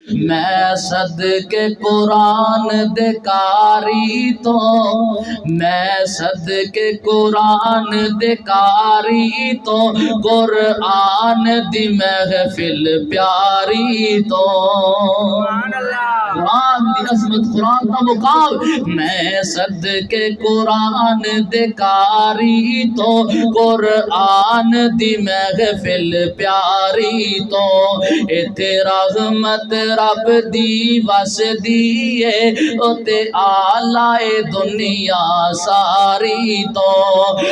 میں صدقے قرآن دے کاری تو، میں صدقے قرآن دے کاری تو، قرآن دی محفل پیاری تو، قرآن دی عظمت، قرآن دا مقام، میں صدقے قرآن دے کاری تو، قرآن دی محفل پیاری تو، ایتھے رحمت رب دی وس دیئے اتے آلائے دنیا ساری تو،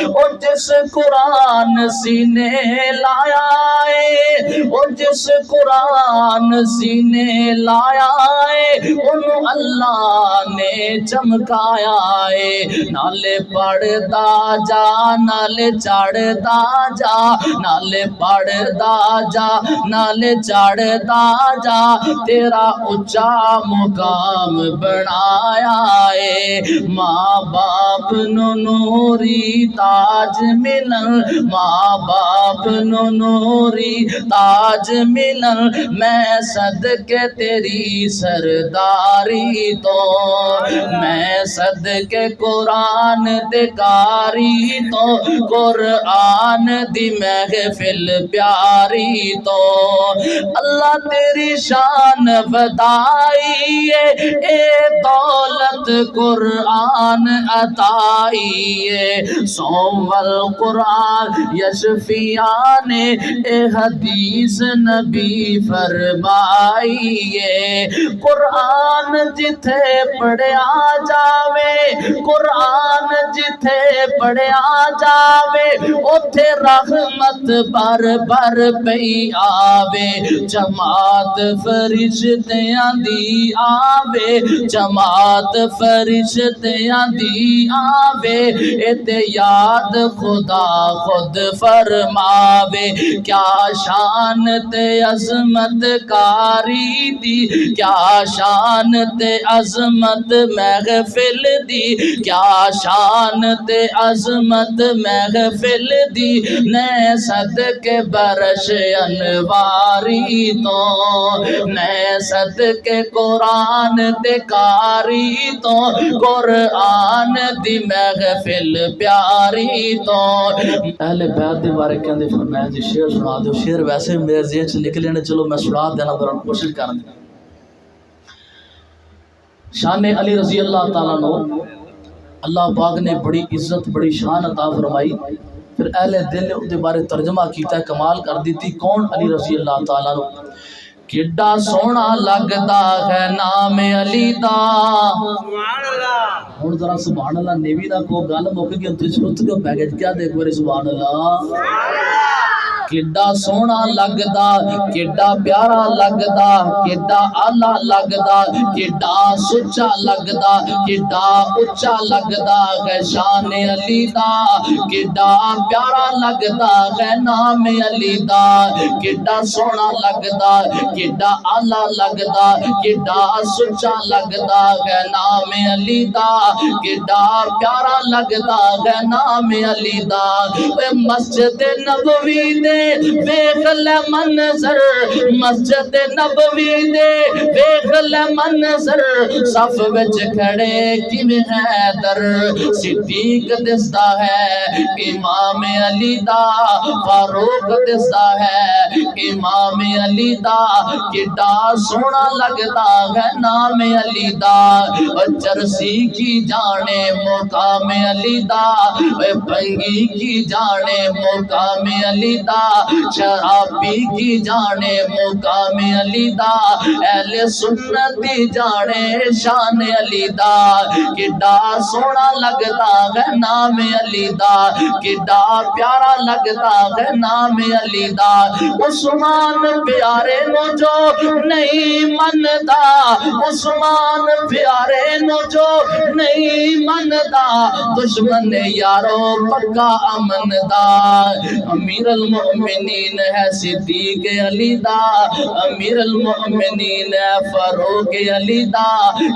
او جس قرآن سینے لایا ہے، او جس قرآن سینے لایا ہے، انہوں اللہ نے چمکایا ہے، نالے پڑھدا جا نالے چڑھدا جا، نالے پڑھدا جا نالے چڑھدا جا، تیرا اچا مقام بنایا ہے، ماں باپ نو نوری تاج ملن، ماں باپ نو نوری تاج ملن، میں صدقے تیری سرداری تو، میں صدقے قرآن دے کاری تو، قرآن دی محفل پیاری تو، اللہ تیری شان ودائی ہے، اے دولت قرآن عطائی ہے، صوم القرآن یشفیان، اے حدیث نبی فرمائی ہے، قرآن جتھے پڑھیا جاوے، قرآن جتھے پڑھیا جاوے، اتھے رحمت بر بر پئی آوے، جماعت فرشتیاں دی آوے، جماعت فرشتیاں دی آوے، ایتے یاد خدا خود فرماوے، کیا شان تے عظمت کاری دی، کیا شان تے عظمت محفل دی، کیا شان تے عظمت محفل دی، میں صدقے برش انواری تو، میں صدقے قرآن دے کاری تو، قرآن دی محفل پیاری تو۔ اہل بیت دے بارے کہندے فرمایا جی شعر سنا دو، شعر ویسے میرے ذہن سے نکلے نے، چلو میں سنا دینا دوران کوشش کرن دی۔ شان علی رضی اللہ تعالیٰ عنہ اللہ پاک نے بڑی عزت بڑی شان عطا فرمائی، پھر اہل دل نے اس بارے ترجمہ کیتا ہے، کمال کر دیتی۔ کون؟ علی رضی اللہ تعالیٰ عنہ۔ کڈا سونا لگدا ہے نام علی دا، ہن ذرا سبحان اللہ نیوی دا کو گل مک گئی، تے سوچ کے پے گئے کیا دیکھ بارے سبحان اللہ، کڈا سونا لگدا، کڈا پیارا لگدا، کڈا آلہ لگدا، کڈا سچا لگدا، کڈا اچا لگدا ہے شان علی دا، کڈا پیارا لگدا ہے نام علی دا، کڈا سونا لگدا، کڈا آلہ لگدا، کڈا سچا لگدا ہے نام علی دا، کڈا پیارا لگدا ہے نام علی دا، مسجد نبوی دے ویکھ لے منظر، مسجد نبوی دے ویکھ لے منظر، صف وچ کھڑے کیویں حیدر صدیق دسدا ہے، امام علی دا فاروق دسدا ہے، امام علی دا کڈا سونا لگدا ہے نام علی دا، چرسی کی جانے مقام علی دا، بھنگی کی جانے مقام علی دا، شرابی کی جانے مقام علی دا، اہل سنت کی جانے شان علی دا، کڈا سونا لگدا ہے نام علی دا، کڈا پیارا لگدا ہے نام علی دا، عثمان پیارے نو جو نہیں مندا، عثمان پیارے نو جو نہیں مندا، دشمن یارو پکا امن دا، امیر المؤمنین ہے صدیق علی دا، امیر المؤمنین ہے فاروق علی دا،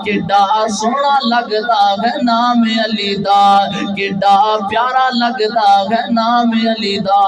کڈا سونا لگدا ہے نام علی دا، کڈا پیارا لگدا ہے نام علی دا۔